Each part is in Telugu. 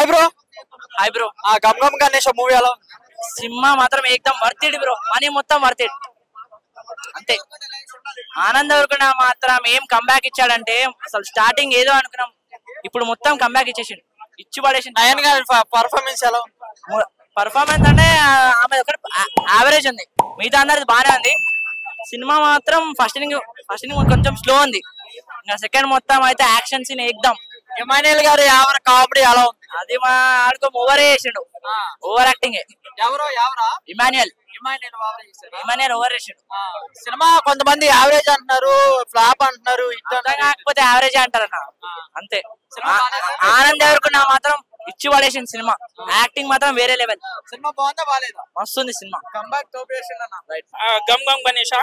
Hi bro. Hi bro. Gam Gam Ganesh movie ఎలా? సినిమా మాత్రం ఏకదం వర్తిడ్ బ్రో, మనీ మొత్తం వర్తిడ్ అంతే. ఆనంద్ దేవరకొండ మాత్రం ఏం కంబ్యాక్ ఇచ్చాడంటే అసలు స్టార్టింగ్ ఏదో అనుకున్నాం, ఇప్పుడు మొత్తం కంబ్యాక్ ఇచ్చేసిండు, ఇచ్చి పడేసి. నయన్ గారి పర్ఫార్మెన్స్ ఎలా? పర్ఫార్మెన్స్ అంటే ఆమె ఒకటి యావరేజ్ ఉంది, మిగతా అందరిది బాగానే ఉంది. సినిమా మాత్రం ఫస్ట్ ఇన్నింగ్ కొంచెం స్లో ఉంది, ఇంకా సెకండ్ మొత్తం అయితే యాక్షన్ సీన్ ఏకదం. ఇమానియల్ గారి ఎవరు కామెడీ ఎలా ఉంది? అది మా ఆడుకో ఓవర్ చేసిండు, ఓవర్ యాక్టింగ్. ఇమాన్యుయల్ ఓవర్ చేసిండు. సినిమా కొంతమంది యావరేజ్ అంటున్నారు, ఫ్లాప్ అంటున్నారు, కాకపోతే యావరేజ్ అంటారు అన్న, అంతే. ఆనంద్ దేవరకొండ మాత్రం ఇచ్చి పడేసింది సినిమా, యాక్టింగ్ మాత్రం వేరే లెవెల్. సినిమా బాగుందా బాలేదా? మస్తుంది సినిమా. గమ్ గమ్ గణేష్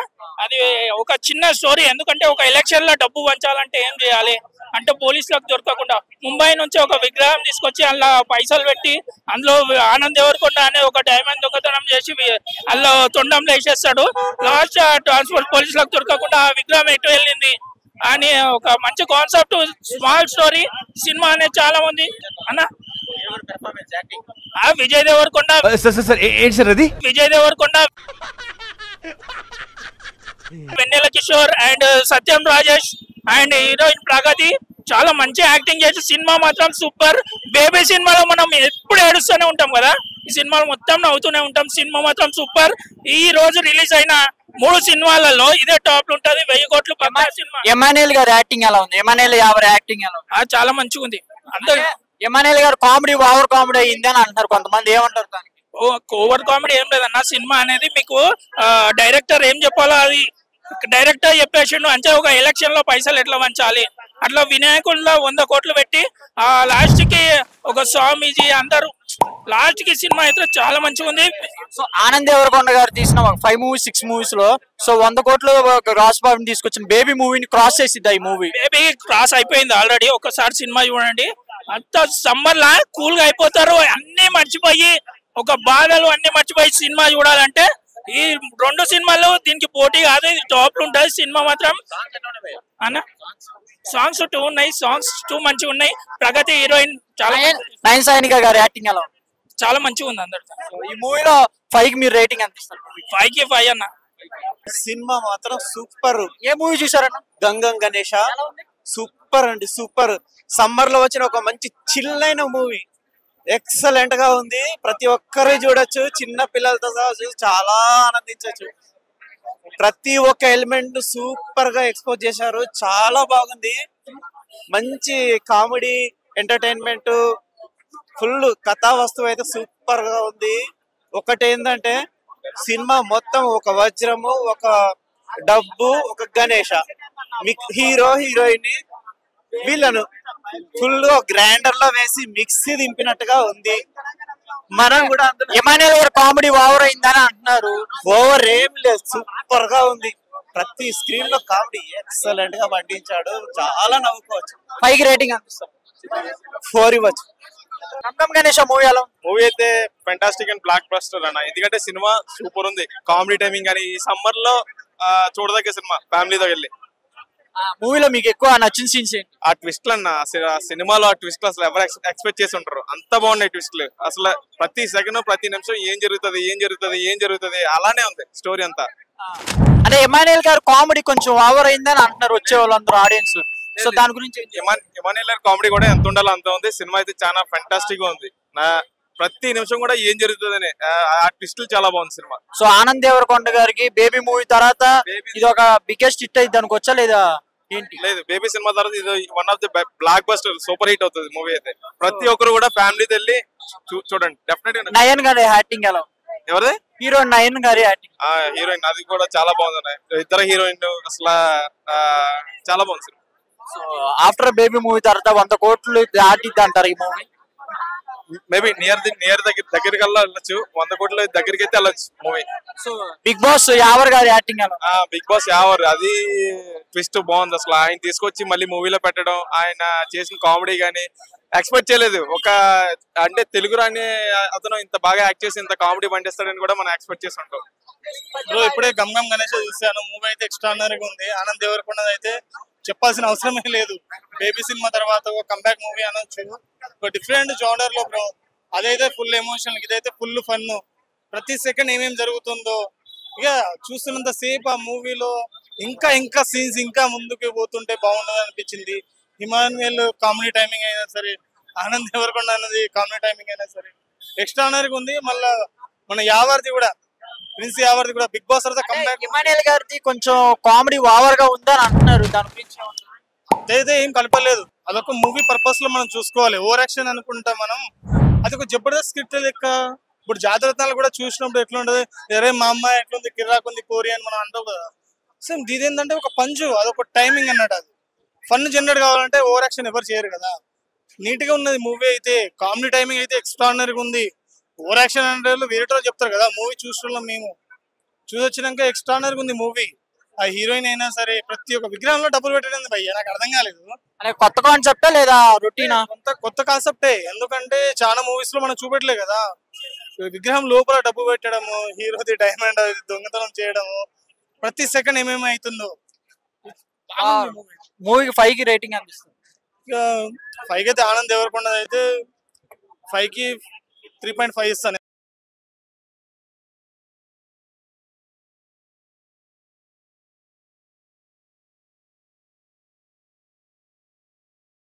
అది ఒక చిన్న స్టోరీ. ఎందుకంటే ఒక ఎలక్షన్ లో డబ్బు పంచాలంటే ఏం చేయాలి అంటే పోలీసులకు దొరకకుండా ముంబై నుంచి ఒక విగ్రహం తీసుకొచ్చి అందులో పైసలు పెట్టి అందులో ఆనంద్ దేవరకొండ అనే ఒక డైమండ్ దొంగతనం చేసి అందులో తొండంలో వేసేస్తాడు. లాస్ట్ ట్రాన్స్పోర్ట్ పోలీసులకు దొరకకుండా ఆ విగ్రహం ఎటు వెళ్ళింది అని ఒక మంచి కాన్సెప్ట్, స్మాల్ స్టోరీ. సినిమా అనేది చాలా ఉంది అన్న. Vijay Deverakonda, Vijay Deverakonda, Vennela Kishore and Satyam Rajesh and heroine Pragathi చాలా మంచి యాక్టింగ్ చేసి సినిమా మాత్రం సూపర్. బేబీ సినిమాలో మనం ఎప్పుడు ఏడుస్తూనే ఉంటాం కదా, ఈ సినిమాలో మొత్తం నవ్వుతూనే ఉంటాం. సినిమా మాత్రం సూపర్. ఈ రోజు రిలీజ్ అయిన 3 సినిమాలలో ఇదే టాప్ ఉంటది, 1000 కోట్లు సినిమా. ఇమానియల్ గారి యాక్టింగ్ ఎలా ఉంది? ఇమానియల్ గారి యాక్టింగ్ ఎలా ఉంది? చాలా మంచిగా ఉంది. అందరూ ఇమానియల్ గారు కామెడీ ఓవర్ కామెడీ అయింది అని అంటారు కొంతమంది, ఏమంటారు దానికి? ఓవర్ కామెడీ ఏం లేదన్న. సినిమా అనేది మీకు డైరెక్టర్ ఏం చెప్పాలో అది డైరెక్టర్ చెప్పేసిండు. అంటే ఒక ఎలక్షన్ లో పైసలు ఎట్లా వంచాలి అట్లా వినాయకుల్లో 100 కోట్లు పెట్టి ఆ లాస్ట్ కి ఒక స్వామీజీ అందరూ లాస్ట్ కి సినిమా అయితే చాలా మంచిగా ఉంది. సో ఆనంద్ దేవరకొండ గారు తీసిన 5 మూవీస్ 6 మూవీస్ లో సో 100 కోట్లు గ్రాస్ బాబుని తీసుకొచ్చిన బేబీ మూవీని క్రాస్ చేసిద్దా ఈ మూవీ? బేబీ క్రాస్ అయిపోయింది ఆల్రెడీ. ఒకసారి సినిమా చూడండి, అంత సమ్మర్ లా కూల్ గా అయిపోతారు, అన్ని మర్చిపోయి ఒక బాధలు అన్ని మర్చిపోయి సినిమా చూడాలంటే ఈ 2 సినిమాలు దీనికి పోటీ కాదు, ఇది టాప్ లో ఉంటది. సినిమా మాత్రం అన్న సాంగ్స్ 2 ఉన్నాయి, సాంగ్స్ 2 మంచిగా ఉన్నాయి. ప్రగతి హీరోయిన్ చాలా నయన్ సాయినిక గారి యాక్టింగ్ ఎలా ఉంది? చాలా మంచిగా ఉంది అందరు. ఈ మూవీలో 5 కి మీరు రేటింగ్ ఎంత ఇస్తారు? 5 కి 5 అన్న. సినిమా మాత్రం సూపర్. ఏ మూవీ చూసారన్న? గమ్ గమ్ గణేష్ సూపర్ అండి, సూపర్. సమ్మర్ లో వచ్చిన ఒక మంచి చిల్ అయిన మూవీ, ఎక్సలెంట్ గా ఉంది. ప్రతి ఒక్కరు చూడొచ్చు, చిన్న పిల్లలతో సహా చూసి చాలా ఆనందించవచ్చు. ప్రతి ఒక్క ఎలిమెంట్ సూపర్ గా ఎక్స్పోజ్ చేశారు, చాలా బాగుంది. మంచి కామెడీ ఎంటర్టైన్మెంట్, ఫుల్ కథా వస్తువు అయితే సూపర్ గా ఉంది. ఒకటి ఏంటంటే సినిమా మొత్తం ఒక వజ్రము, ఒక డబ్బు, ఒక గణేష, హీరో హీరోయిన్ వీళ్ళను ఫుల్ గ్రైండర్ లో వేసి మిక్సీ దింపినట్టుగా ఉంది. మనం కూడా ఇమానియల్ గారు కామెడీ ఓవర్ అయిందని అంటున్నారు. ఓవర్ ఏం లేదు, సూపర్ గా ఉంది. ప్రతి స్క్రీన్ లో కామెడీ ఎక్సలెంట్ గా పండించాడు, చాలా నవ్వుకోవచ్చు. 5 కి రేటింగ్ ఎంత ఇస్తారు? 4 ఇవ్వచ్చు. గమ్ గమ్ గణేష్ మూవీ ఎలా? మూవీ అయితే ఫెంటాస్టిక్ అండ్ బ్లాక్ బస్టర్ అన్న. ఎందుకంటే సినిమా సూపర్ ఉంది, కామెడీ టైమింగ్ కానీ ఈ సమ్మర్ లో చూడదగ్గ సినిమా, ఫ్యామిలీతో వెళ్ళి. మూవీలో మీకు ఎక్కువ నచ్చిన సీన్స్ ఏంటి? ఆ ట్విస్ట్లు అన్న, సినిమాలో ఆ ట్విస్ట్లు అసలు ఎవరు ఎక్స్పెక్ట్ చేసి ఉంటారు, అంత బాగున్నాయి ట్విస్ట్లు. అసలు ప్రతి సెకండ్ ప్రతి నిమిషం ఏం జరుగుతుంది అలానే ఉంది స్టోరీ అంతా. అంటే ఇమానియల్ గారు కామెడీ కొంచెం ఓవర్ అయిందని అంటున్నారు వచ్చే వాళ్ళందరూ ఆడియన్స్. సో దాని గురించి ఇమానియల్ కామెడీ కూడా ఎంత ఉండాలో అంత ఉంది. సినిమా అయితే చాలా ఫెంటాస్టిక్ గా ఉంది. ప్రతి నిమిషం కూడా ఏం జరుగుతుందని ఆ ట్విస్టులు చాలా బాగుంది సినిమా. సో ఆనంద్ దేవరకొండ గారికి బేబీ మూవీ తర్వాత ఇది ఒక బిగ్గెస్ట్ హిట్ అయితే అనుకోవచ్చా లేదా ఏంటి? లేదు, బేబీ సినిమా తర్వాత ఇది 1 of the block buster, super hit అవుతుంది మూవీ అయితే. ప్రతి ఒక్కరు కూడా ఫ్యామిలీతో వెళ్ళి చూడండి డెఫినెట్ గా. నయన్ గారి యాక్టింగ్ ఎలా? ఎవరిది? హీరో నయన్ గారి యాక్టింగ్. హీరోయిన్ అది కూడా చాలా బాగుంది. ఇద్దరు హీరోయిన్ అసలు చాలా బాగుంది cinema. So after baby movie తర్వాత 100 కోట్లు దాటిద్ది అంటారు ఈ మూవీ? మేబీ నియర్ దగ్గర కల్లా వెళ్ళొచ్చు, 100 కోట్ల దగ్గరికి అయితే వెళ్ళొచ్చు movie. So Bigg Boss Yawar గారి యాక్టింగ్ ఎలా? బిగ్ బాస్ యావర్ అది ట్విస్ట్ బాగుంది. అసలు ఆయన తీసుకొచ్చి మళ్ళీ మూవీలో పెట్టడం, ఆయన చేసిన కామెడీ గానీ ఎక్స్పెక్ట్ చేయలేదు. ఒక అంటే తెలుగు రాని అతను ఇంత బాగా యాక్ట్ చేసి ఇంత కామెడీ పండిస్తాడని కూడా మనం ఎక్స్పెక్ట్ చేసి ఉంటాం. ఇప్పుడే గమ్ గమ్ గణేష్ చూసాను, మూవీ అయితే ఎక్స్ట్రాడినరీగా ఉంది. ఆనంద్ దేవరకొండ అయితే చెప్పాల్సిన అవసరమే లేదు. బేబీ సినిమా తర్వాత ఒక కంబ్యాక్ మూవీ అనొచ్చు. ఒక డిఫరెంట్ జోనర్ లో బ్రో. అదైతే ఫుల్ ఎమోషనల్, ఇదైతే ఫుల్ ఫన్. ప్రతి సెకండ్ ఏమేమి జరుగుతుందో ఇక చూస్తున్నంత సేపు ఆ మూవీలో ఇంకా సీన్స్ ఇంకా ముందుకు పోతుంటే బాగుండదు అనిపించింది. ఇమాన్యుయల్ కామెడీ టైమింగ్ అయినా సరే, ఆనంద్ దేవరకొండ అన్నది కామెడీ టైమింగ్ అయినా సరే ఎక్స్ట్రానరీగా ఉంది. మళ్ళా మన యావర్ది కూడా, ప్రిన్స్ యావర్ది కూడా బిగ్ బాస్ తర్వాత కంబ్యాక్. ఇమానుయల్ గారిది కొంచెం కామెడీ ఓవర్ గా ఉందని అంటున్నారు, దాని గురించి అదైతే ఏం కలపలేదు. అదొక మూవీ పర్పస్ లో మనం చూసుకోవాలి. ఓవర్ యాక్షన్ అనుకుంటా మనం, అది ఒక జబర్దస్త్ స్క్రిప్ట్ లెక్క. ఇప్పుడు జాతరత్నాలు కూడా చూసినప్పుడు ఎట్లా ఉంటది, అరే మా అమ్మాయి ఎట్లుంది, కిర్రాకుంది, కోరి అని మనం అంటాం కదా. సేమ్ ఇది ఏంటంటే ఒక పంచు, అదొక టైమింగ్ అన్నట్టు. అది ఫన్ జనరేట్ కావాలంటే ఓవర్ యాక్షన్ ఎవరు చేయరు కదా. నీట్ గా ఉన్నది మూవీ అయితే, కామెడీ టైమింగ్ అయితే ఎక్స్ట్రాడినరీగా ఉంది. ఓవర్ యాక్షన్ అంటే వేరేటో చెప్తారు కదా, మూవీ చూస్తున్నాం మేము, చూసొచ్చినాక ఎక్స్ట్రాడినరీగా ఉంది మూవీ. ఆ హీరోయిన్ అయినా సరే ప్రతి ఒక్క విగ్రహంలో డబ్బులు పెట్టడం భయ్య నాకు అర్థం కాలేదు. కొత్త కాన్సెప్టా లేదా రొటీనా? కొత్త కాన్సెప్టే, ఎందుకంటే చాలా మూవీస్ లో మనం చూపెట్టలే కదా. విగ్రహం లోపల డబ్బు పెట్టడము, హీరోది డైమండ్ అది దొంగతనం చేయడము, ప్రతి సెకండ్ ఏమేమి అవుతుందో. మూవీకి 5 కి రేటింగ్ అనిపిస్తుంది. 5 అయితే ఆనంద్ దేవరకొండ అయితే 5కి 3.5 ఇస్తాను.